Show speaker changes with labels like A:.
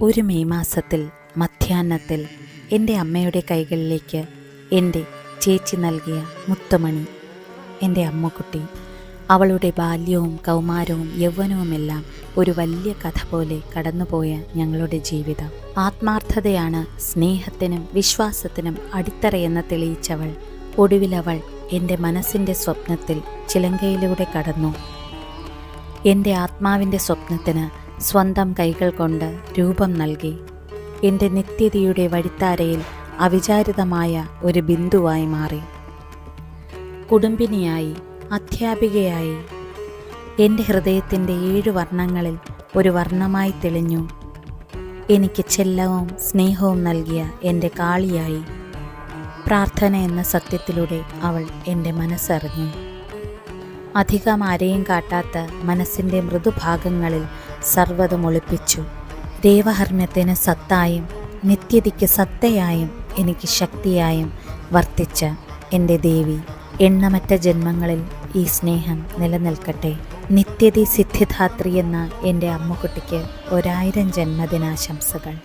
A: ഒരു മെയ് മാസത്തിൽ മധ്യാഹ്നത്തിൽ എൻ്റെ അമ്മയുടെ കൈകളിലേക്ക് എൻ്റെ ചേച്ചി നൽകിയ മുത്തുമണി, എൻ്റെ അമ്മുക്കുട്ടി. അവളുടെ ബാല്യവും കൗമാരവും യൗവനവുമെല്ലാം ഒരു വലിയ കഥ പോലെ കടന്നുപോയ ഞങ്ങളുടെ ജീവിതം. ആത്മാർത്ഥതയാണ് സ്നേഹത്തിനും വിശ്വാസത്തിനും അടിത്തറയെന്ന് തെളിയിച്ചവൾ ഒടുവിലവൾ എൻ്റെ മനസ്സിൻ്റെ സ്വപ്നത്തിൽ ചിലങ്കയിലൂടെ കടന്നു. എൻ്റെ ആത്മാവിൻ്റെ സ്വപ്നത്തിന് സ്വന്തം കൈകൾ കൊണ്ട് രൂപം നൽകി. എൻ്റെ നിത്യതയുടെ വഴിത്താരയിൽ അവിചാരിതമായ ഒരു ബിന്ദുവായി മാറി. കുടുംബിനിയായി, അധ്യാപികയായി, എൻ്റെ ഹൃദയത്തിൻ്റെ 7 വർണ്ണങ്ങളിൽ ഒരു വർണ്ണമായി തെളിഞ്ഞു. എനിക്ക് ചെല്ലവും സ്നേഹവും നൽകിയ എൻ്റെ കാളിയായി. പ്രാർത്ഥന എന്ന സത്യത്തിലൂടെ അവൾ എൻ്റെ മനസ്സറിഞ്ഞു. അധികം ആരെയും കാട്ടാത്ത മനസ്സിൻ്റെ മൃദുഭാഗങ്ങളിൽ സർവ്വതും ഒളിപ്പിച്ചു. ദേവഹർമ്മ്യത്തിന് സത്തായും നിത്യതയ്ക്ക് സത്തയായും എനിക്ക് ശക്തിയായും വർത്തിച്ച എൻ്റെ ദേവി, എണ്ണമറ്റ ജന്മങ്ങളിൽ ഈ സ്നേഹം നിലനിൽക്കട്ടെ. നിത്യതി സിദ്ധിദാത്രി എന്ന എൻ്റെ അമ്മുക്കുട്ടിക്ക് 1000 ജന്മദിനാശംസകൾ.